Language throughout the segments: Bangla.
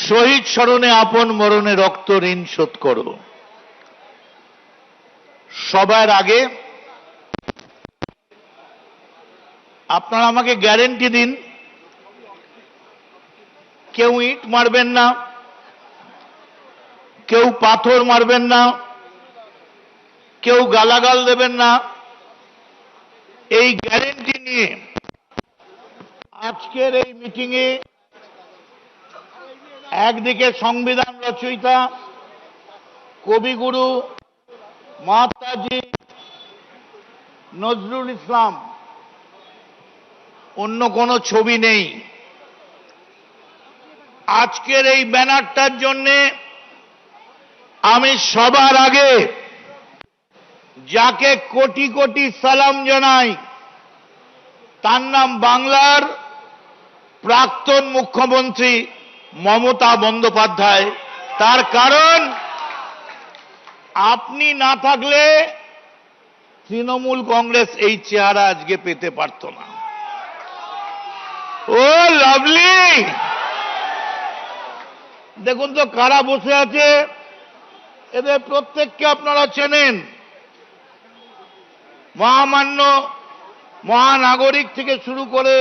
শহীদ স্মরণে আপন মরণে রক্ত ঋণ শোধ করো। সবার আগে আপনারা আমাকে গ্যারেন্টি দিন, কেউ ইট মারবেন না, কেউ পাথর মারবেন না, কেউ গালাগাল দেবেন না। এই গ্যারেন্টি নিয়ে আজকের এই মিটিংয়ে একদিকে সংবিধান রচয়িতা কবিগুরু মহাত্মাজি নজরুল ইসলাম, অন্য কোনো ছবি নেই। আজকের এই ব্যানারটার জন্যে আমি সবার আগে যাকে কোটি কোটি সালাম জানাই তার নাম বাংলার প্রাক্তন মুখ্যমন্ত্রী মমতা বন্দ্যোপাধ্যায়। তার কারণ আপনি না থাকলে তৃণমূল কংগ্রেস এই চেহারা আজকে পেতে পারত না। ও লাভলি, দেখুন তো কারা বসে আছে, এদের প্রত্যেককে আপনারা চেনেন। মহামান্য মহানাগরিক থেকে শুরু করে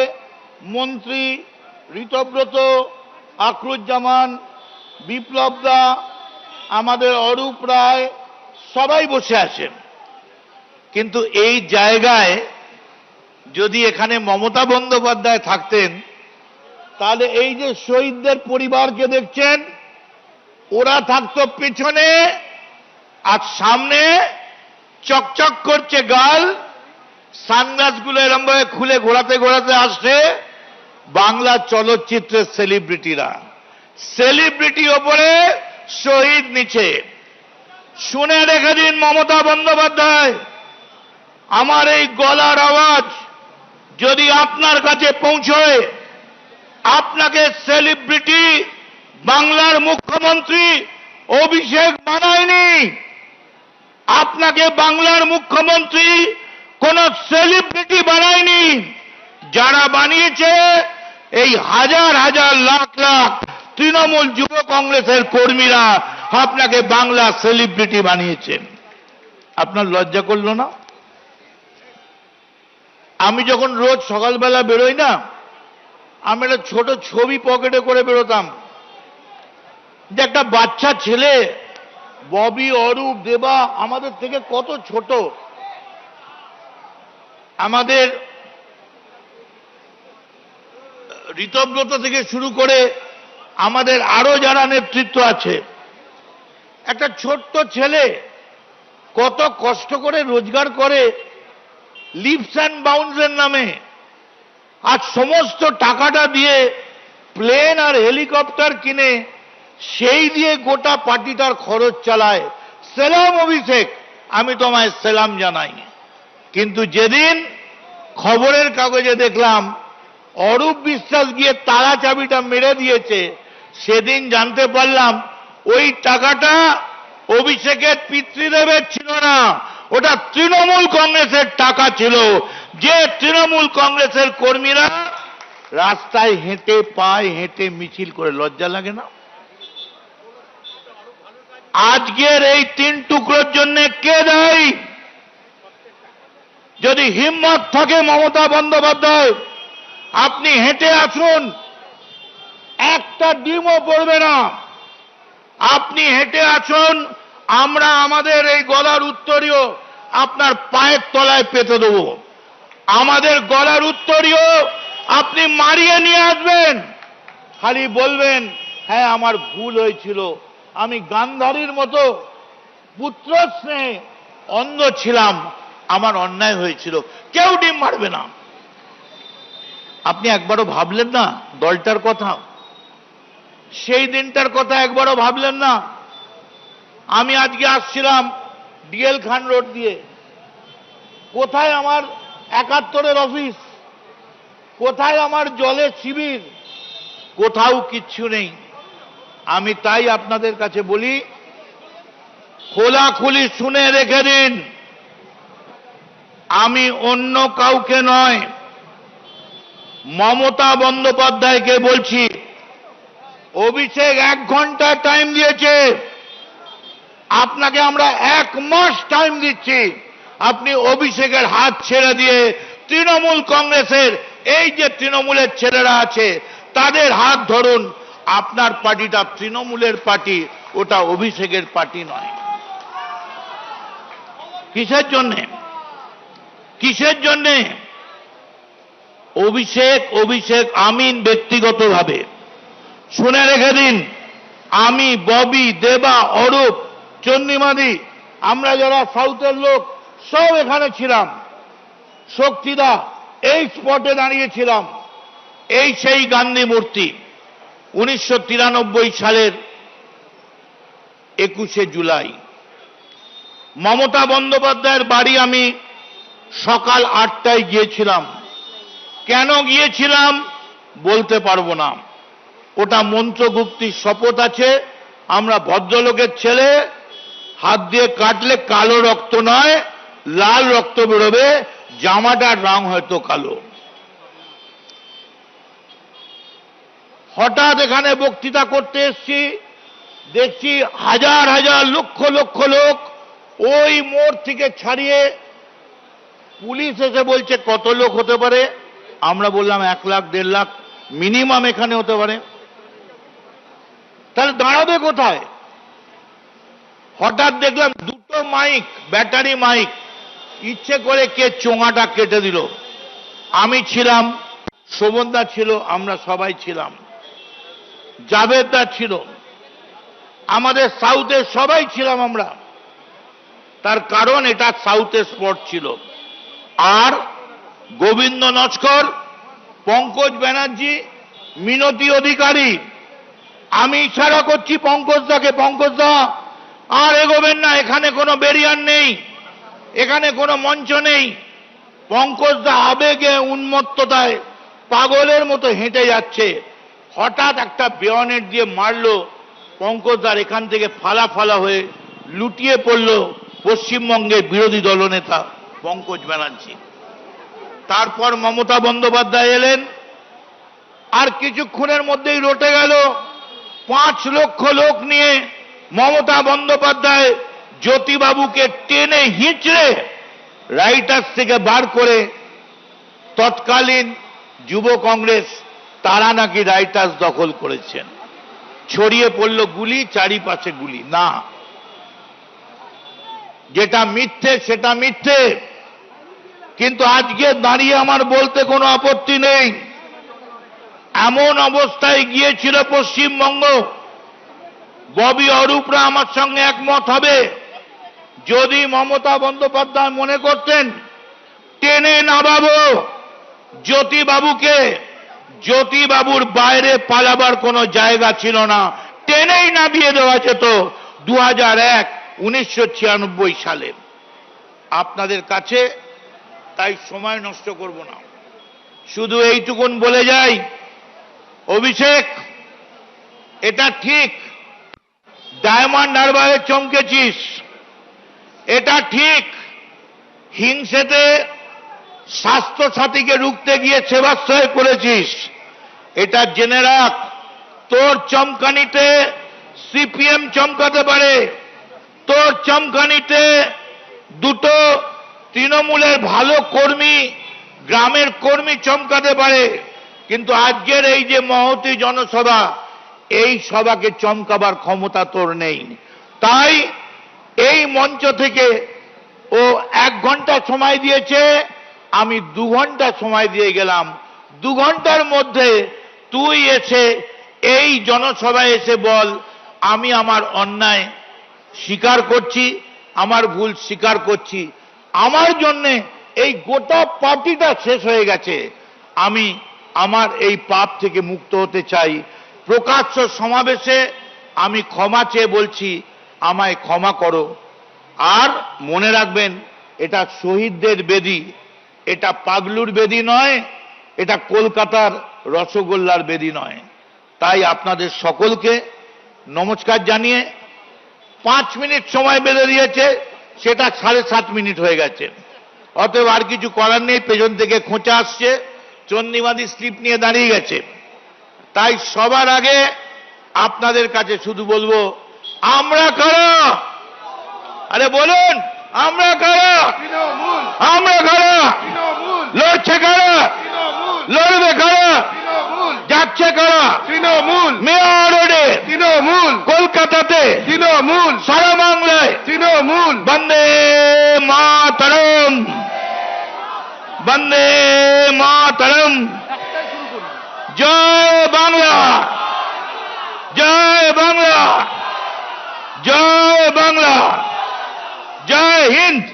মন্ত্রী ঋতব্রত, আখরুজ্জামান, বিপ্লব দা, আমাদের অরূপ রায়, সবাই বসে আছেন। কিন্তু এই জায়গায় যদি এখানে মমতা বন্দ্যোপাধ্যায় থাকতেন তাহলে এই যে শহীদদের পরিবারকে দেখছেন ওরা থাকতো পেছনে, আর সামনে চকচক করছে গাল, সানগ্লাসগুলো এরম ভাবে খুলে ঘোরাতে ঘোরাতে আসছে বাংলা চলচ্চিত্রের সেলিব্রিটিরা। সেলিব্রিটি ওপরে, শহীদ নিচে। শুনে রেখে দিন মমতা বন্দ্যোপাধ্যায়, আমার এই গলার আওয়াজ যদি আপনার কাছে পৌঁছয়, আপনাকে সেলিব্রিটি বাংলার মুখ্যমন্ত্রী অভিষেক বানায়নি, আপনাকে বাংলার মুখ্যমন্ত্রী কোন সেলিব্রিটি বানায়নি। যারা বানিয়েছে এই হাজার হাজার লাখ লাখ তৃণমূল যুব কংগ্রেসের কর্মীরা আপনাকে বাংলা সেলিব্রিটি বানিয়েছেন। আপনার লজ্জা করলো না? আমি যখন রোজ সকালবেলা বেরোই না, আমি একটা ছোট ছবি পকেটে করে বেরোতাম, যে একটা বাচ্চা ছেলে ববি, অরূপ, দেবা আমাদের থেকে কত ছোট, আমাদের ঋতব্রত থেকে শুরু করে আমাদের আরো যারা নেতৃত্ব আছে, একটা ছোট্ট ছেলে কত কষ্ট করে রোজগার করে লিপস অ্যান্ড বাউন্সের নামে, আর সমস্ত টাকাটা দিয়ে প্লেন আর হেলিকপ্টার কিনে সেই দিয়ে গোটা পার্টিটার খরচ চালায়। সেলাম অভিষেক, আমি তোমায় সেলাম জানাই। কিন্তু যেদিন খবরের কাগজে দেখলাম অরূপ বিশ্বাস গিয়ে তালা চাবিটা মেরে দিয়েছে, সেদিন জানতে পারলাম ওই টাকাটা অভিষেকের পিতৃদেবের ছিল না, ওটা তৃণমূল কংগ্রেসের টাকা ছিল। যে তৃণমূল কংগ্রেসের কর্মীরা রাস্তায় হেঁটে, পায়ে হেঁটে মিছিল করে, লজ্জা লাগে না? আজকের এই 3 টুকরোর জন্য কে দায়ী? যদি হিম্মত থাকে মমতা বন্দ্যোপাধ্যায়, আপনি হেঁটে আসুন, একটা ডিমও পড়বে না। আপনি হেঁটে আসুন, আমরা আমাদের এই গলার উত্তরীয় আপনার পায়ের তলায় পেতে দেব। আমাদের গলার উত্তরীয় আপনি মারিয়ে নিয়ে আসবেন, খালি বলবেন হ্যাঁ আমার ভুল হয়েছিল, আমি গান্ধারীর মতো পুত্র স্নেহে অন্ধ ছিলাম, আমার অন্যায় হয়েছিল। কেউ ডিম মারবে না। আপনি একবারও ভাবলেন না দলটার কথা? সেই দিনটার কথা একবারও ভাবলেন না? আমি আজকে আসছিলাম ডিএল খান রোড দিয়ে, কোথায় আমার 71-এর অফিস, কোথায় আমার জলের শিবির? কোথাও কিচ্ছু নেই। আমি তাই আপনাদের কাছে বলি, খোলাখুলি শুনে রেখে দিন, আমি অন্য কাউকে নয়, মমতা বন্দ্যোপাধ্যায়কে বলছি, অভিষেক 1 ঘন্টা টাইম দিয়েছে, আপনাকে আমরা 1 মাস টাইম দিচ্ছি। আপনি অভিষেকের হাত ছেড়ে দিয়ে তৃণমূল কংগ্রেসের এই যে তৃণমূলের ছেলেরা আছে তাদের হাত ধরুন। আপনার পার্টিটা তৃণমূলের পার্টি, ওটা অভিষেকের পার্টি নয়। কিসের জন্যে? কিসের জন্যে? অভিষেক আমিন ব্যক্তিগতভাবে শুনে রেখে দিন, আমি, ববি, দেবা, অরূপ, চন্দ্রিমাদি, আমরা যারা সাউথের লোক সব এখানে ছিলাম। শক্তিদা এই স্পটে দাঁড়িয়েছিলাম। এই সেই গান্ধী মূর্তি 1993 সালের 21শে জুলাই। মমতা বন্দ্যোপাধ্যায়ের বাড়ি আমি সকাল 8টায় গিয়েছিলাম। কেন গিয়েছিলাম বলতে পারবো না, ওটা মন্ত্রগুপ্তির শপথ আছে। আমরা ভদ্রলোকের ছেলে, হাত দিয়ে কাটলে কালো রক্ত নয় লাল রক্ত বেরোবে, জামাটার রং হয়তো কালো। হঠাৎ এখানে বক্তৃতা করতে এসেছি, দেখছি হাজার হাজার লক্ষ লক্ষ লোক। ওই মোড় থেকে ছাড়িয়ে পুলিশ এসে বলছে কত লোক হতে পারে? আমরা বললাম 1 লাখ 1.5 লাখ মিনিমাম এখানে হতে পারে। তাহলে দাঁড়াবে কোথায়? হঠাৎ দেখলাম 2টো মাইক, ব্যাটারি মাইক, ইচ্ছে করে কে চোঙাটা কেটে দিল। আমি ছিলাম, শোভনদা ছিল, আমরা সবাই ছিলাম, জাভেদদা ছিল, আমাদের সাউথের সবাই ছিলাম আমরা। তার কারণ এটা সাউথের স্পট ছিল। আর গোবিন্দ নস্কর, পঙ্কজ ব্যানার্জি, মিনতি অধিকারী, আমি ইশারা করছি পঙ্কজদাকে, পঙ্কজদা আর এগোবেন না, এখানে কোনো ব্যারিয়ার নেই, এখানে কোনো মঞ্চ নেই। পঙ্কজদা আবেগে উন্মত্ততায় পাগলের মতো হেঁটে যাচ্ছে। হঠাৎ একটা বেয়নেট দিয়ে মারলো, পঙ্কজদার এখান থেকে ফালা ফালা হয়ে লুটিয়ে পড়ল পশ্চিমবঙ্গের বিরোধী দলনেতা পঙ্কজ ব্যানার্জি। তারপর মমতা বন্দ্যোপাধ্যায় এলেন, আর কিছুক্ষণের মধ্যেই রটে গেল। 5 লক্ষ লোক নিয়ে মমতা বন্দ্যোপাধ্যায় জ্যোতিবাবুকে টেনে হিঁচড়ে রাইটার্স থেকে বার করে, তৎকালীন যুব কংগ্রেস তারা নাকি রাইটার্স দখল করেছেন। ছড়িয়ে পড়ল গুলি, চারিপাশে গুলি। না, যেটা মিথ্যে সেটা মিথ্যে। কিন্তু আজকে দাঁড়িয়ে আমার বলতে কোনো আপত্তি নেই, এমন অবস্থায় গিয়েছিল পশ্চিমবঙ্গ। ববি, অরূপরা আমার সঙ্গে একমত হবে, যদি মমতা বন্দ্যোপাধ্যায় মনে করতেন টেনে নামাবো জ্যোতিবাবুকে, জ্যোতিবাবুর বাইরে পালাবার কোনো জায়গা ছিল না, টেনেই নামিয়ে দেওয়া যেত 2001 1996 সালে। আপনাদের কাছে তাই সময় নষ্ট করব না, শুধু এইটুকুন বলে যাই, অভিষেক এটা ঠিক ডায়মন্ড হারবারে চমকেছিস, এটা ঠিক হিংসেতে স্বাস্থ্য সাথীকে রুখতে গিয়ে সেবাশ্রয় করেছিস, এটা জেনে রাখ তোর চমকানিতে সিপিএম চমকাতে পারে, তোর চমকানিতে 2টো তৃণমূলের ভালো কর্মী, গ্রামের কর্মী চমকাতে পারে, কিন্তু আজকের এই যে মহতী জনসভা, এই সভাকে চমকাবার ক্ষমতা তোর নেই। তাই এই মঞ্চ থেকে ও 1 ঘন্টা সময় দিয়েছে, আমি 2 ঘন্টা সময় দিয়ে গেলাম। 2 ঘন্টার মধ্যে তুই এসে এই জনসভায় এসে বল আমি আমার অন্যায় স্বীকার করছি, আমার ভুল স্বীকার করছি, আমার জন্যে এই গোটা পার্টিটা শেষ হয়ে গেছে, আমি আমার এই পাপ থেকে মুক্ত হতে চাই। প্রকাশ্য সমাবেশে আমি ক্ষমা চেয়ে বলছি আমায় ক্ষমা করো। আর মনে রাখবেন এটা শহীদদের বেদি, এটা পাগলুর বেদি নয়, এটা কলকাতার রসগোল্লার বেদি নয়। তাই আপনাদের সকলকে নমস্কার জানিয়ে 5 মিনিট সময় বেঁধে দিয়েছে, সেটা 7.5 মিনিট হয়ে গেছে। অতএব আর কিছু করার নেই, পেছন থেকে খোঁচা আসছে, চন্দ্রিমাদি স্লিপ নিয়ে দাঁড়িয়ে গেছে। তাই সবার আগে আপনাদের কাছে শুধু বলবো, আমরা কারা? আরে বলুন, আমরা কারা? তৃণমূল আমরা কারা? তৃণমূল লড়ছে কারা? তৃণমূল লড়বে কারা? তৃণমূল যাচ্ছে কারা? তৃণমূল মেয়র রোডে, তৃণমূল কলকাতাতে, তৃণমূল সারা বাংলায় তৃণমূল বন্দে মাতরম, বন্দে মাতরম। জয় বাংলা, জয় বাংলা, জয় বাংলা, জয় হিন্দ।